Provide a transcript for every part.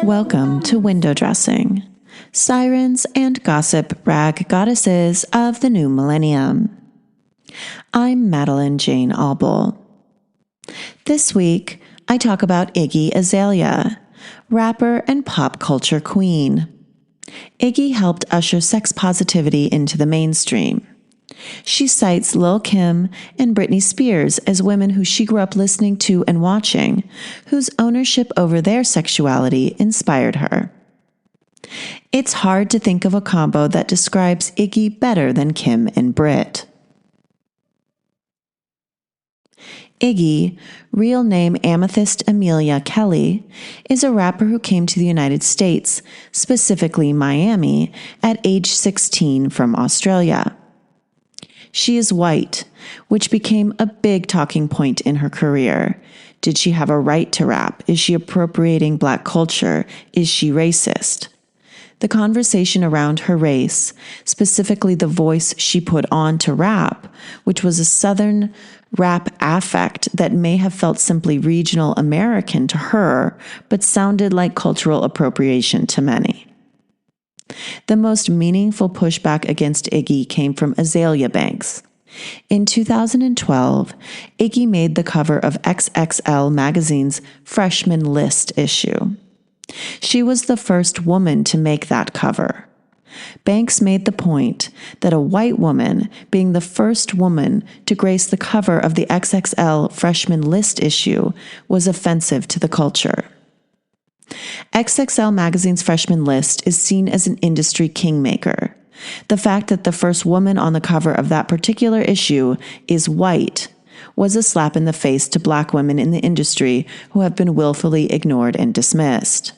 Welcome to Window Dressing, Sirens and Gossip Rag Goddesses of the New Millennium. I'm Madeline Jane Albull. This week, I talk about Iggy Azalea, rapper and pop culture queen. Iggy helped usher sex positivity into the mainstream. She cites Lil' Kim and Britney Spears as women who she grew up listening to and watching, whose ownership over their sexuality inspired her. It's hard to think of a combo that describes Iggy better than Kim and Brit. Iggy, real name Amethyst Amelia Kelly, is a rapper who came to the United States, specifically Miami, at age 16 from Australia. She is white, which became a big talking point in her career. Did she have a right to rap? Is she appropriating Black culture? Is she racist? The conversation around her race, specifically the voice she put on to rap, which was a Southern rap affect that may have felt simply regional American to her, but sounded like cultural appropriation to many. The most meaningful pushback against Iggy came from Azalea Banks. In 2012, Iggy made the cover of XXL magazine's freshman list issue. She was the first woman to make that cover. Banks made the point that a white woman being the first woman to grace the cover of the XXL freshman list issue was offensive to the culture. XXL magazine's freshman list is seen as an industry kingmaker. The fact that the first woman on the cover of that particular issue is white was a slap in the face to Black women in the industry who have been willfully ignored and dismissed.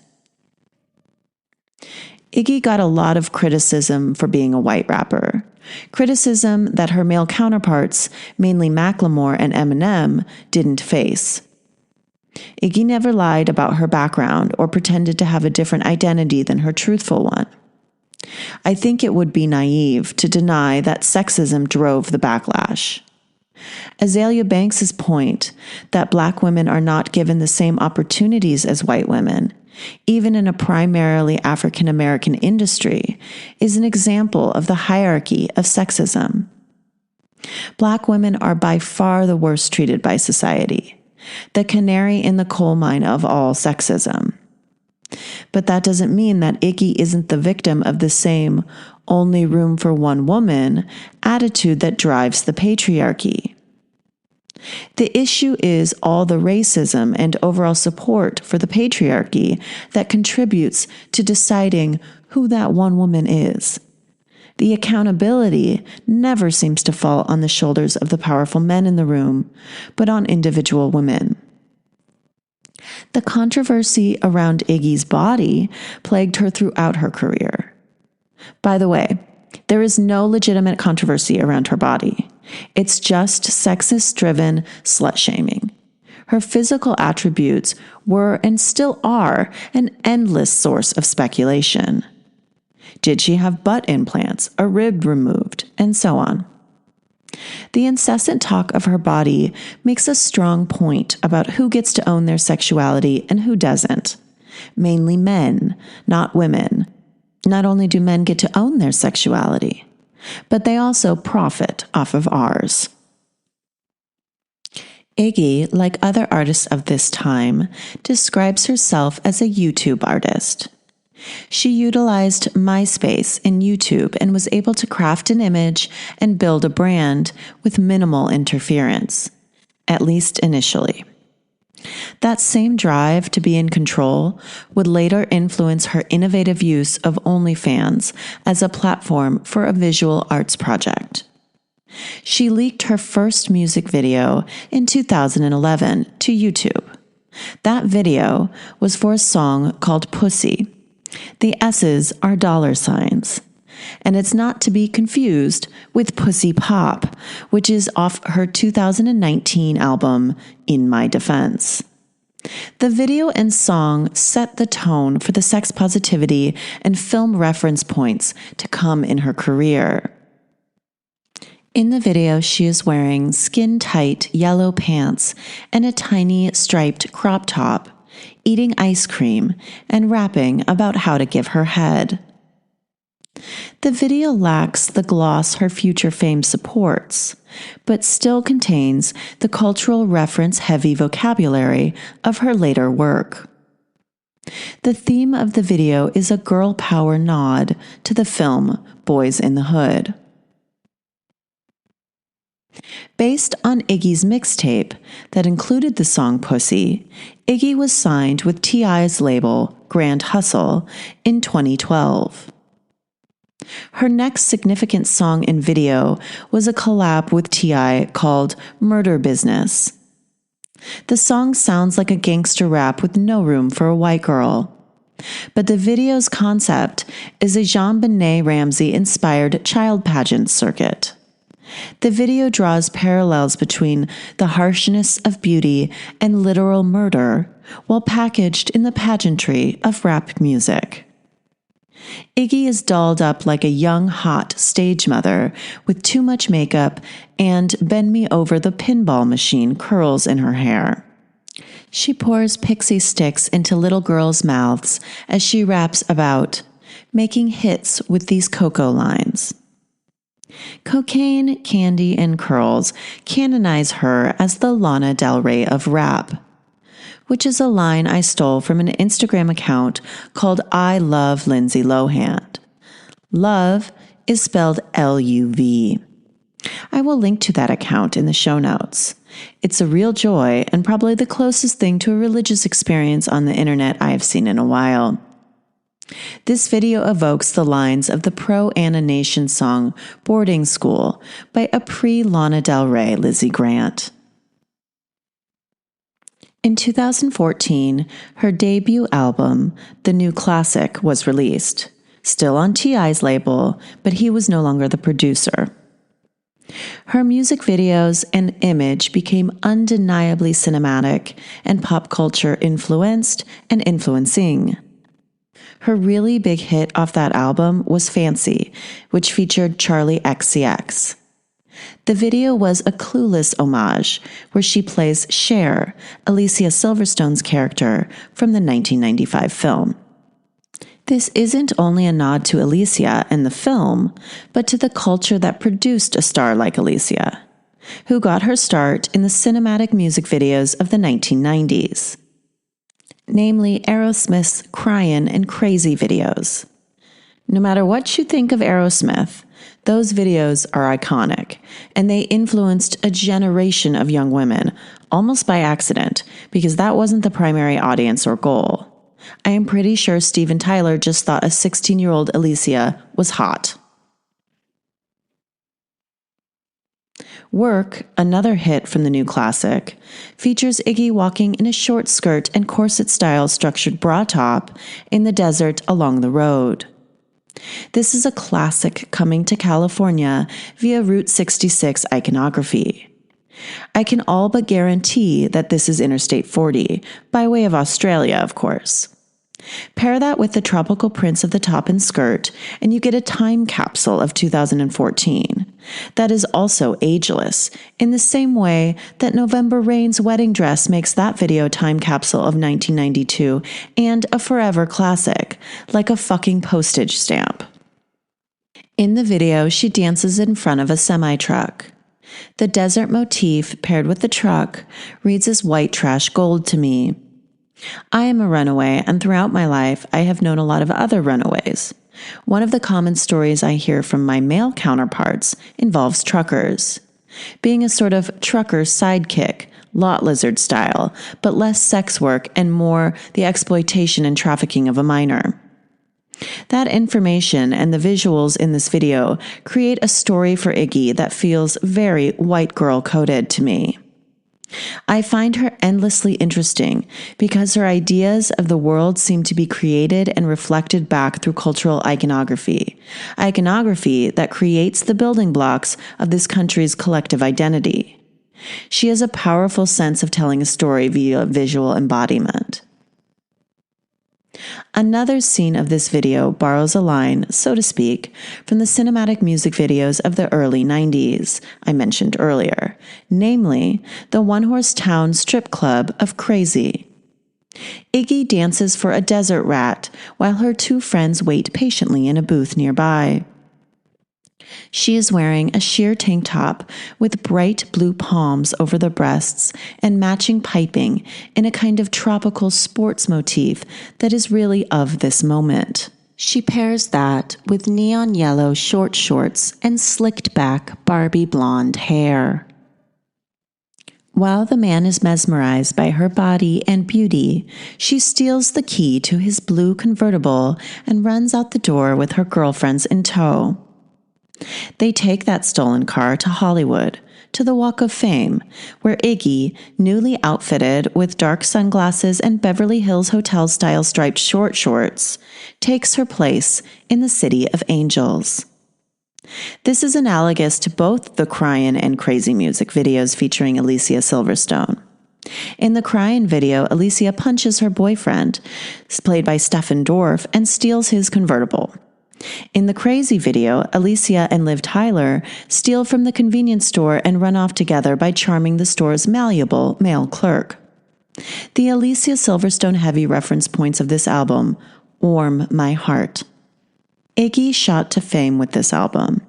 Iggy got a lot of criticism for being a white rapper. Criticism that her male counterparts, mainly Macklemore and Eminem, didn't face. Iggy never lied about her background or pretended to have a different identity than her truthful one. I think it would be naive to deny that sexism drove the backlash. Azalea Banks' point that Black women are not given the same opportunities as white women, even in a primarily African American industry, is an example of the hierarchy of sexism. Black women are by far the worst treated by society, the canary in the coal mine of all sexism. But that doesn't mean that Iggy isn't the victim of the same only room for one woman attitude that drives the patriarchy. The issue is all the racism and overall support for the patriarchy that contributes to deciding who that one woman is. The accountability never seems to fall on the shoulders of the powerful men in the room, but on individual women. The controversy around Iggy's body plagued her throughout her career. By the way, there is no legitimate controversy around her body. It's just sexist-driven slut-shaming. Her physical attributes were and still are an endless source of speculation. Did she have butt implants, a rib removed, and so on? The incessant talk of her body makes a strong point about who gets to own their sexuality and who doesn't. Mainly men, not women. Not only do men get to own their sexuality, but they also profit off of ours. Iggy, like other artists of this time, describes herself as a YouTube artist. She utilized MySpace and YouTube and was able to craft an image and build a brand with minimal interference, at least initially. That same drive to be in control would later influence her innovative use of OnlyFans as a platform for a visual arts project. She leaked her first music video in 2011 to YouTube. That video was for a song called Pussy. The S's are dollar signs. And it's not to be confused with Pussy Pop, which is off her 2019 album, In My Defense. The video and song set the tone for the sex positivity and film reference points to come in her career. In the video, she is wearing skin-tight yellow pants and a tiny striped crop top, eating ice cream, and rapping about how to give her head. The video lacks the gloss her future fame supports, but still contains the cultural reference-heavy vocabulary of her later work. The theme of the video is a girl power nod to the film Boys in the Hood. Based on Iggy's mixtape that included the song Pussy, Iggy was signed with T.I.'s label Grand Hustle in 2012. Her next significant song and video was a collab with T.I. called Murder Business. The song sounds like a gangster rap with no room for a white girl. But the video's concept is a JonBenet Ramsey-inspired child pageant circuit. The video draws parallels between the harshness of beauty and literal murder, while packaged in the pageantry of rap music. Iggy is dolled up like a young, hot stage mother with too much makeup and bend me over the pinball machine curls in her hair. She pours pixie sticks into little girls' mouths as she raps about making hits with these cocoa lines. Cocaine, candy, and curls canonize her as the Lana Del Rey of rap, which is a line I stole from an Instagram account called I Love Lindsay Lohan. Love is spelled L-U-V. I will link to that account in the show notes. It's a real joy and probably the closest thing to a religious experience on the internet I have seen in a while. This video evokes the lines of the pro-Anna Nation song Boarding School by a pre-Lana Del Rey Lizzie Grant. In 2014, her debut album, The New Classic, was released, still on T.I.'s label, but he was no longer the producer. Her music videos and image became undeniably cinematic and pop culture influenced and influencing. Her really big hit off that album was Fancy, which featured Charli XCX. The video was a Clueless homage, where she plays Cher, Alicia Silverstone's character from the 1995 film. This isn't only a nod to Alicia and the film, but to the culture that produced a star like Alicia, who got her start in the cinematic music videos of the 1990s. Namely Aerosmith's Cryin' and Crazy videos. No matter what you think of Aerosmith, those videos are iconic, and they influenced a generation of young women, almost by accident, because that wasn't the primary audience or goal. I am pretty sure Steven Tyler just thought a 16-year-old Alicia was hot. Work, another hit from the New Classic, features Iggy walking in a short skirt and corset-style structured bra top in the desert along the road. This is a classic coming to California via Route 66 iconography. I can all but guarantee that this is Interstate 40, by way of Australia, of course. Pair that with the tropical prints of the top and skirt, and you get a time capsule of 2014 that is also ageless, in the same way that November Rain's wedding dress makes that video time capsule of 1992 and a forever classic, like a fucking postage stamp. In the video, she dances in front of a semi-truck. The desert motif paired with the truck reads as white trash gold to me. I am a runaway, and throughout my life, I have known a lot of other runaways. One of the common stories I hear from my male counterparts involves truckers. Being a sort of trucker sidekick, lot lizard style, but less sex work and more the exploitation and trafficking of a minor. That information and the visuals in this video create a story for Iggy that feels very white girl coded to me. I find her endlessly interesting because her ideas of the world seem to be created and reflected back through cultural iconography that creates the building blocks of this country's collective identity. She has a powerful sense of telling a story via visual embodiment. Another scene of this video borrows a line, so to speak, from the cinematic music videos of the early 90s I mentioned earlier, namely the one-horse town strip club of Crazy. Iggy dances for a desert rat while her two friends wait patiently in a booth nearby. She is wearing a sheer tank top with bright blue palms over the breasts and matching piping in a kind of tropical sports motif that is really of this moment. She pairs that with neon yellow short shorts and slicked back Barbie blonde hair. While the man is mesmerized by her body and beauty, she steals the key to his blue convertible and runs out the door with her girlfriends in tow. They take that stolen car to Hollywood, to the Walk of Fame, where Iggy, newly outfitted with dark sunglasses and Beverly Hills Hotel-style striped short shorts, takes her place in the City of Angels. This is analogous to both the Cryin' and Crazy music videos featuring Alicia Silverstone. In the Cryin' video, Alicia punches her boyfriend, played by Stephen Dorff, and steals his convertible. In the Crazy video, Alicia and Liv Tyler steal from the convenience store and run off together by charming the store's malleable male clerk. The Alicia Silverstone heavy reference points of this album warm my heart. Iggy shot to fame with this album.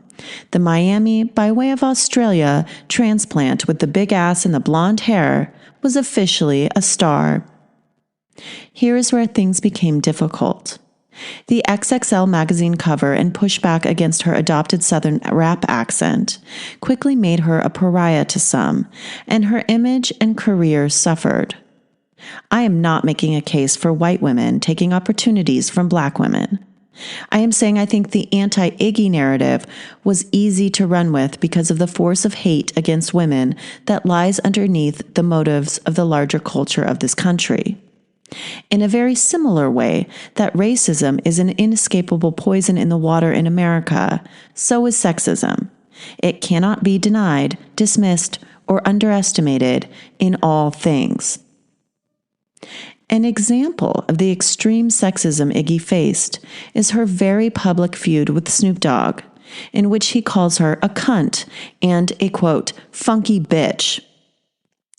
The Miami, by way of Australia, transplant with the big ass and the blonde hair was officially a star. Here is where things became difficult. The XXL magazine cover and pushback against her adopted Southern rap accent quickly made her a pariah to some, and her image and career suffered. I am not making a case for white women taking opportunities from black women. I am saying I think the anti-Iggy narrative was easy to run with because of the force of hate against women that lies underneath the motives of the larger culture of this country. In a very similar way that racism is an inescapable poison in the water in America, so is sexism. It cannot be denied, dismissed, or underestimated in all things. An example of the extreme sexism Iggy faced is her very public feud with Snoop Dogg, in which he calls her a cunt and a, quote, funky bitch.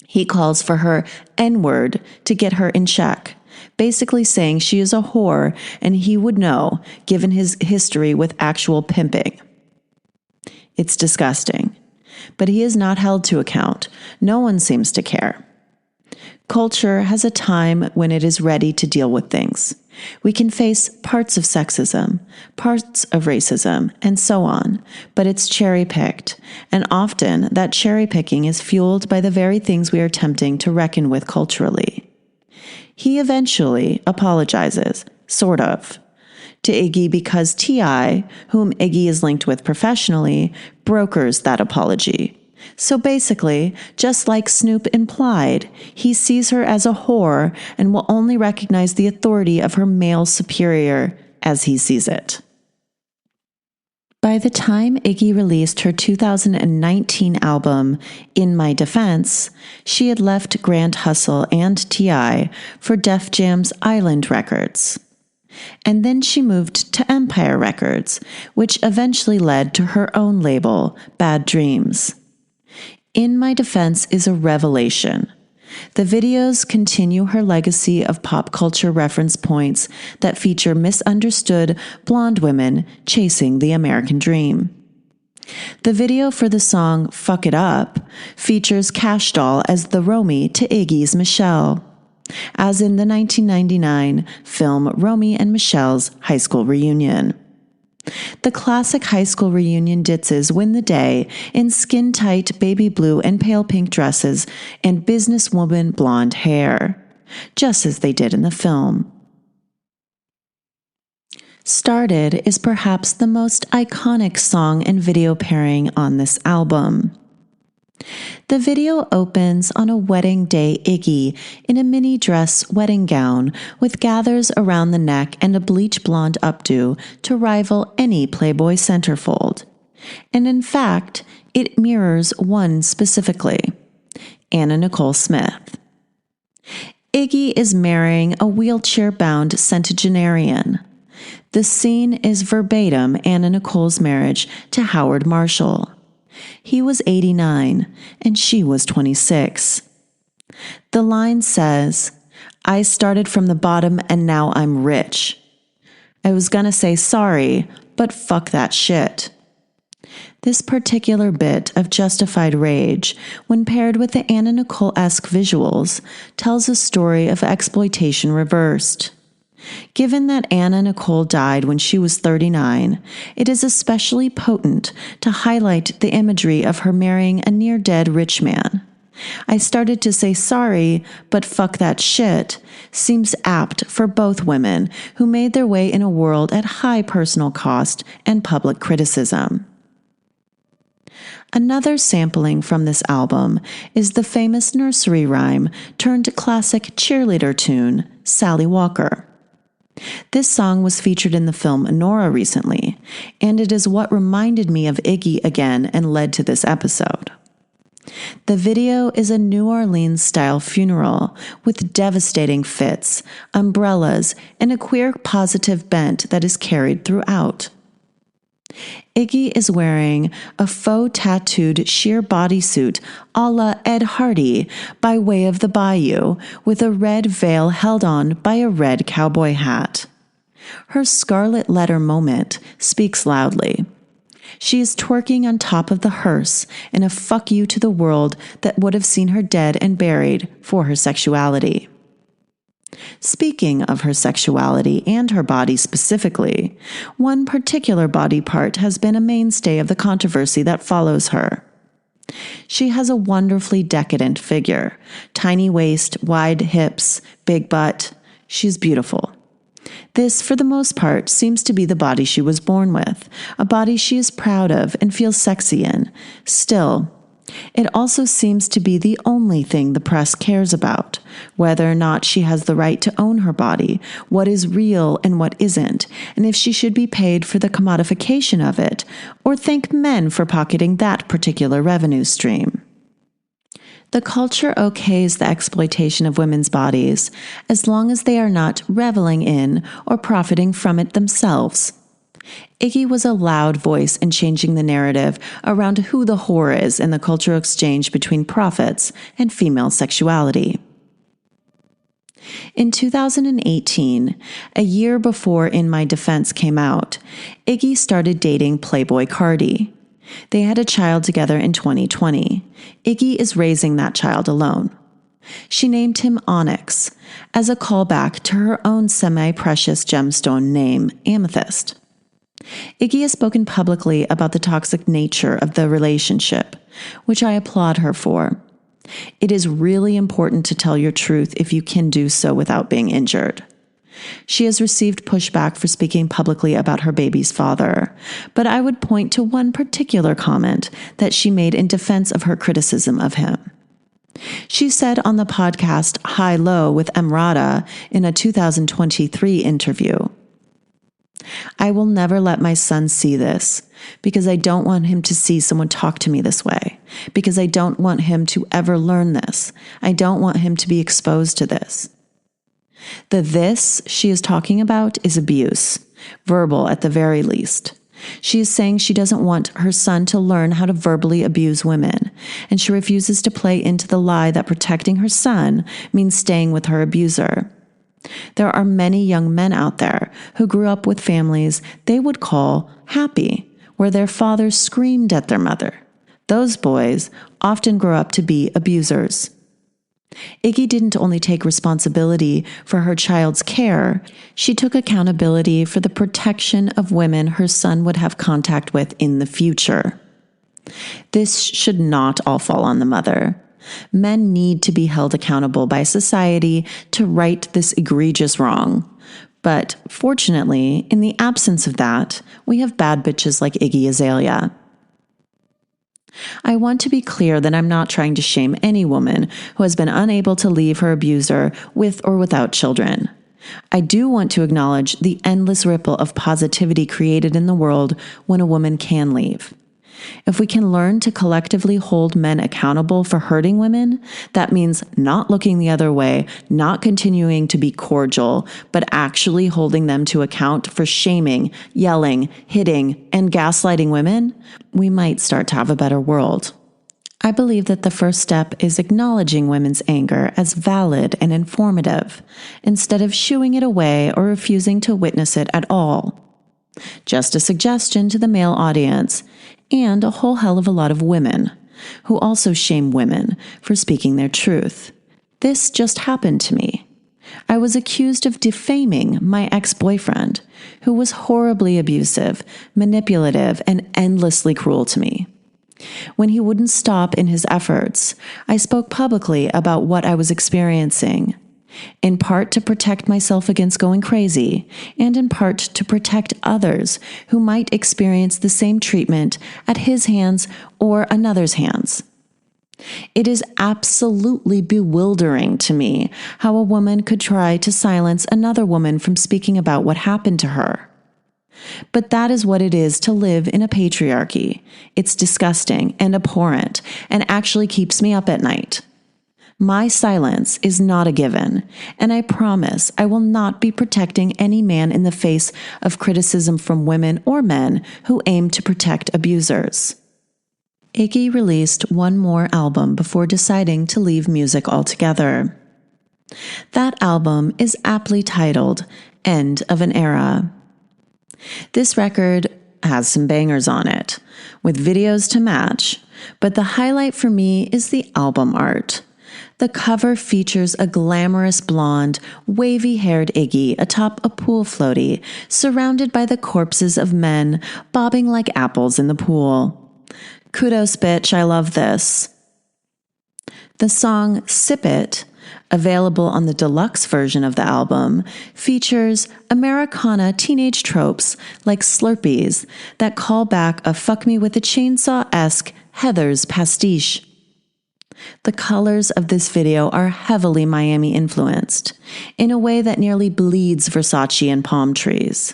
He calls for her N-word to get her in check, basically saying she is a whore and he would know, given his history with actual pimping. It's disgusting, but he is not held to account. No one seems to care. Culture has a time when it is ready to deal with things. We can face parts of sexism, parts of racism, and so on, but it's cherry-picked, and often that cherry-picking is fueled by the very things we are attempting to reckon with culturally. He eventually apologizes, sort of, to Iggy because T.I., whom Iggy is linked with professionally, brokers that apology. So basically, just like Snoop implied, he sees her as a whore and will only recognize the authority of her male superior as he sees it. By the time Iggy released her 2019 album, In My Defense, she had left Grand Hustle and T.I. for Def Jam's Island Records. And then she moved to Empire Records, which eventually led to her own label, Bad Dreams. In My Defense is a revelation. The videos continue her legacy of pop culture reference points that feature misunderstood blonde women chasing the American dream. The video for the song Fuck It Up features Cash Doll as the Romy to Iggy's Michelle, as in the 1999 film Romy and Michelle's High School Reunion. The classic high school reunion ditzes win the day in skin-tight baby blue and pale pink dresses and businesswoman blonde hair, just as they did in the film. Started is perhaps the most iconic song and video pairing on this album. The video opens on a wedding day Iggy in a mini dress wedding gown with gathers around the neck and a bleach blonde updo to rival any Playboy centerfold. And in fact, it mirrors one specifically, Anna Nicole Smith. Iggy is marrying a wheelchair-bound centenarian. The scene is verbatim Anna Nicole's marriage to Howard Marshall. He was 89 and she was 26. The line says, I started from the bottom and now I'm rich. I was gonna say sorry, but fuck that shit. This particular bit of justified rage, when paired with the Anna Nicole-esque visuals, tells a story of exploitation reversed. Given that Anna Nicole died when she was 39, it is especially potent to highlight the imagery of her marrying a near-dead rich man. I started to say sorry, but fuck that shit seems apt for both women who made their way in a world at high personal cost and public criticism. Another sampling from this album is the famous nursery rhyme turned classic cheerleader tune, Sally Walker. This song was featured in the film Nora recently, and it is what reminded me of Iggy again and led to this episode. The video is a New Orleans-style funeral with devastating fits, umbrellas, and a queer positive bent that is carried throughout. Iggy is wearing a faux tattooed sheer bodysuit a la Ed Hardy by way of the bayou, with a red veil held on by a red cowboy hat. Her scarlet letter moment speaks loudly. She is twerking on top of the hearse in a fuck you to the world that would have seen her dead and buried for her sexuality. Speaking of her sexuality and her body specifically, one particular body part has been a mainstay of the controversy that follows her. She has a wonderfully decadent figure, tiny waist, wide hips, big butt. She's beautiful. This, for the most part, seems to be the body she was born with, a body she is proud of and feels sexy in. Still, it also seems to be the only thing the press cares about, whether or not she has the right to own her body, what is real and what isn't, and if she should be paid for the commodification of it, or thank men for pocketing that particular revenue stream. The culture okays the exploitation of women's bodies, as long as they are not reveling in or profiting from it themselves. Iggy was a loud voice in changing the narrative around who the whore is in the cultural exchange between profits and female sexuality. In 2018, a year before In My Defense came out, Iggy started dating Playboy Cardi. They had a child together in 2020. Iggy is raising that child alone. She named him Onyx, as a callback to her own semi-precious gemstone name, Amethyst. Iggy has spoken publicly about the toxic nature of the relationship, which I applaud her for. It is really important to tell your truth if you can do so without being injured. She has received pushback for speaking publicly about her baby's father, but I would point to one particular comment that she made in defense of her criticism of him. She said on the podcast High Low with Emrata in a 2023 interview, "I will never let my son see this, because I don't want him to see someone talk to me this way, because I don't want him to ever learn this. I don't want him to be exposed to this." The "this" she is talking about is abuse, verbal at the very least. She is saying she doesn't want her son to learn how to verbally abuse women, and she refuses to play into the lie that protecting her son means staying with her abuser. There are many young men out there who grew up with families they would call happy, where their fathers screamed at their mother. Those boys often grow up to be abusers. Iggy didn't only take responsibility for her child's care, she took accountability for the protection of women her son would have contact with in the future. This should not all fall on the mother. Men need to be held accountable by society to right this egregious wrong. But fortunately, in the absence of that, we have bad bitches like Iggy Azalea. I want to be clear that I'm not trying to shame any woman who has been unable to leave her abuser with or without children. I do want to acknowledge the endless ripple of positivity created in the world when a woman can leave. If we can learn to collectively hold men accountable for hurting women, that means not looking the other way, not continuing to be cordial, but actually holding them to account for shaming, yelling, hitting, and gaslighting women, we might start to have a better world. I believe that the first step is acknowledging women's anger as valid and informative, instead of shooing it away or refusing to witness it at all. Just a suggestion to the male audience, and a whole hell of a lot of women, who also shame women for speaking their truth. This just happened to me. I was accused of defaming my ex-boyfriend, who was horribly abusive, manipulative, and endlessly cruel to me. When he wouldn't stop in his efforts, I spoke publicly about what I was experiencing, in part to protect myself against going crazy, and in part to protect others who might experience the same treatment at his hands or another's hands. It is absolutely bewildering to me how a woman could try to silence another woman from speaking about what happened to her. But that is what it is to live in a patriarchy. It's disgusting and abhorrent and actually keeps me up at night. My silence is not a given, and I promise I will not be protecting any man in the face of criticism from women or men who aim to protect abusers. Iggy released one more album before deciding to leave music altogether. That album is aptly titled End of an Era. This record has some bangers on it, with videos to match, but the highlight for me is the album art. The cover features a glamorous blonde, wavy-haired Iggy atop a pool floaty, surrounded by the corpses of men bobbing like apples in the pool. Kudos, bitch, I love this. The song Sip It, available on the deluxe version of the album, features Americana teenage tropes like Slurpees that call back a fuck me with a chainsaw-esque Heather's pastiche. The colors of this video are heavily Miami influenced, in a way that nearly bleeds Versace and palm trees.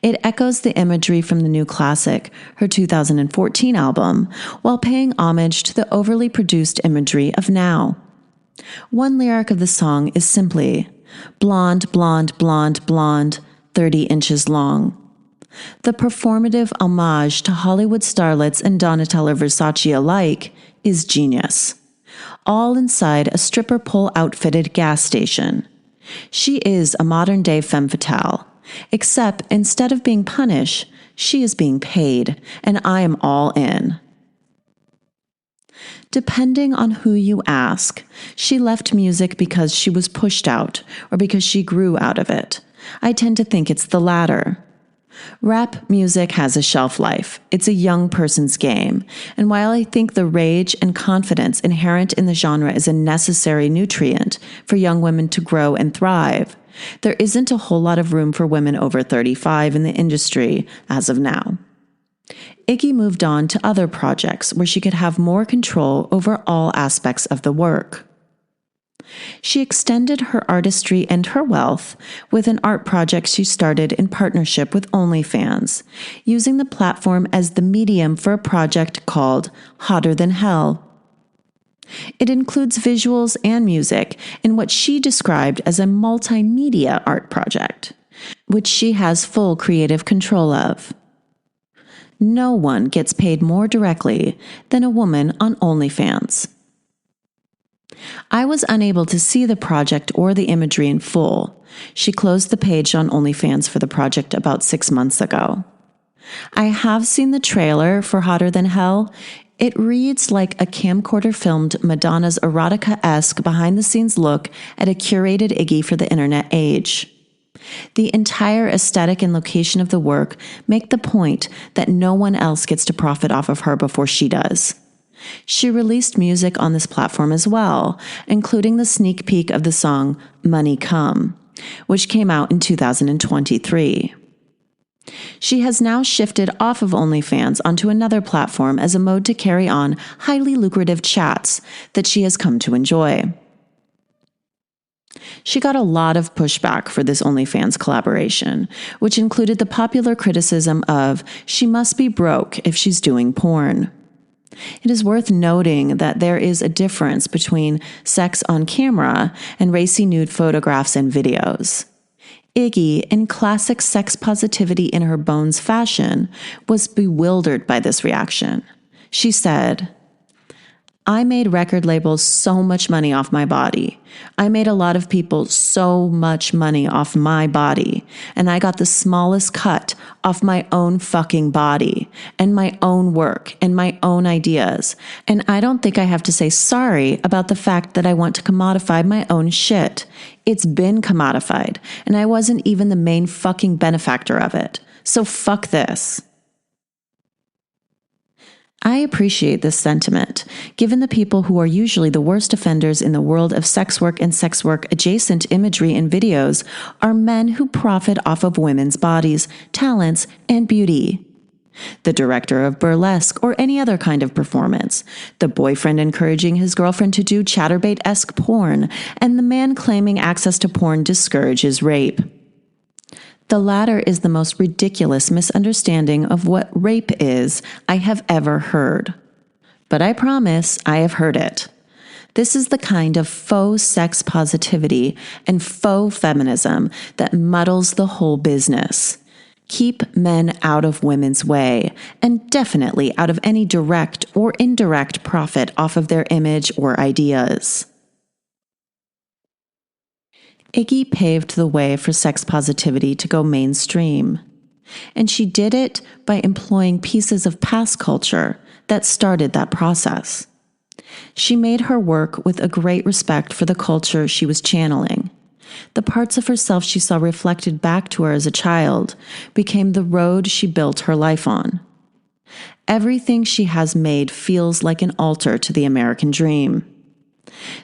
It echoes the imagery from the new classic, her 2014 album, while paying homage to the overly produced imagery of now. One lyric of the song is simply, blonde, blonde, blonde, blonde, 30 inches long. The performative homage to Hollywood starlets and Donatella Versace alike is genius. All inside a stripper pole outfitted gas station. She is a modern-day femme fatale, except instead of being punished, she is being paid, and I am all in. Depending on who you ask, she left music because she was pushed out or because she grew out of it. I tend to think it's the latter. Rap music has a shelf life. It's a young person's game. And while I think the rage and confidence inherent in the genre is a necessary nutrient for young women to grow and thrive, there isn't a whole lot of room for women over 35 in the industry as of now. Iggy moved on to other projects where she could have more control over all aspects of the work. She extended her artistry and her wealth with an art project she started in partnership with OnlyFans, using the platform as the medium for a project called Hotter Than Hell. It includes visuals and music in what she described as a multimedia art project, which she has full creative control of. No one gets paid more directly than a woman on OnlyFans. I was unable to see the project or the imagery in full. She closed the page on OnlyFans for the project about 6 months ago. I have seen the trailer for Hotter Than Hell. It reads like a camcorder filmed Madonna's erotica-esque behind-the-scenes look at a curated Iggy for the internet age. The entire aesthetic and location of the work make the point that no one else gets to profit off of her before she does. She released music on this platform as well, including the sneak peek of the song Money Come, which came out in 2023. She has now shifted off of OnlyFans onto another platform as a mode to carry on highly lucrative chats that she has come to enjoy. She got a lot of pushback for this OnlyFans collaboration, which included the popular criticism of she must be broke if she's doing porn. It is worth noting that there is a difference between sex on camera and racy nude photographs and videos. Iggy, in classic sex positivity in her bones fashion, was bewildered by this reaction. She said, I made record labels so much money off my body. I made a lot of people so much money off my body. And I got the smallest cut off my own fucking body and my own work and my own ideas. And I don't think I have to say sorry about the fact that I want to commodify my own shit. It's been commodified, and I wasn't even the main fucking benefactor of it. So fuck this. I appreciate this sentiment, given the people who are usually the worst offenders in the world of sex work and sex work adjacent imagery and videos are men who profit off of women's bodies, talents, and beauty. The director of burlesque or any other kind of performance, the boyfriend encouraging his girlfriend to do chatterbait-esque porn, and the man claiming access to porn discourages rape. The latter is the most ridiculous misunderstanding of what rape is I have ever heard. But I promise I have heard it. This is the kind of faux sex positivity and faux feminism that muddles the whole business. Keep men out of women's way, and definitely out of any direct or indirect profit off of their image or ideas. Iggy paved the way for sex positivity to go mainstream, and she did it by employing pieces of past culture that started that process. She made her work with a great respect for the culture she was channeling. The parts of herself she saw reflected back to her as a child became the road she built her life on. Everything she has made feels like an altar to the American dream.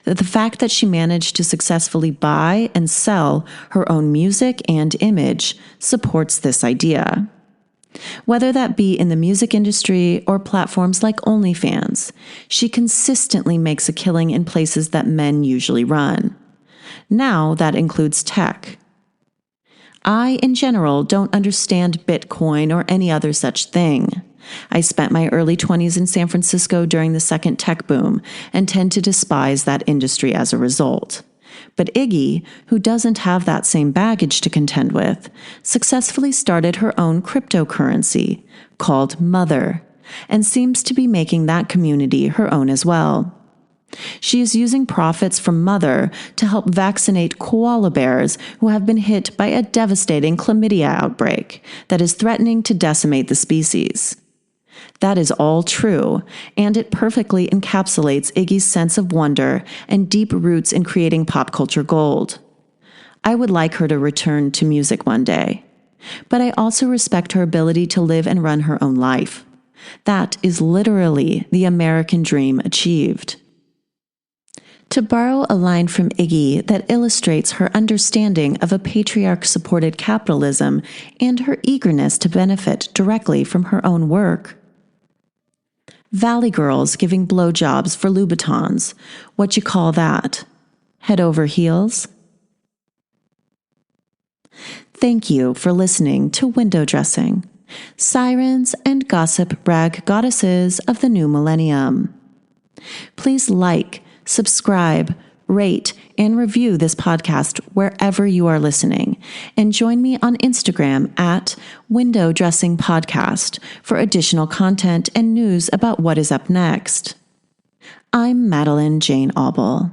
The fact that she managed to successfully buy and sell her own music and image supports this idea. Whether that be in the music industry or platforms like OnlyFans, she consistently makes a killing in places that men usually run. Now that includes tech. I, in general, don't understand Bitcoin or any other such thing. I spent my early 20s in San Francisco during the second tech boom and tend to despise that industry as a result. But Iggy, who doesn't have that same baggage to contend with, successfully started her own cryptocurrency called Mother and seems to be making that community her own as well. She is using profits from Mother to help vaccinate koala bears who have been hit by a devastating chlamydia outbreak that is threatening to decimate the species. That is all true, and it perfectly encapsulates Iggy's sense of wonder and deep roots in creating pop culture gold. I would like her to return to music one day, but I also respect her ability to live and run her own life. That is literally the American dream achieved. To borrow a line from Iggy that illustrates her understanding of a patriarch-supported capitalism and her eagerness to benefit directly from her own work. Valley girls giving blowjobs for Louboutins. What you call that? Head over heels? Thank you for listening to Window Dressing, Sirens and Gossip Brag Goddesses of the New Millennium. Please like, subscribe, rate, and review this podcast wherever you are listening, and join me on Instagram at Window Dressing Podcast for additional content and news about what is up next. I'm Madeline Jane Auble.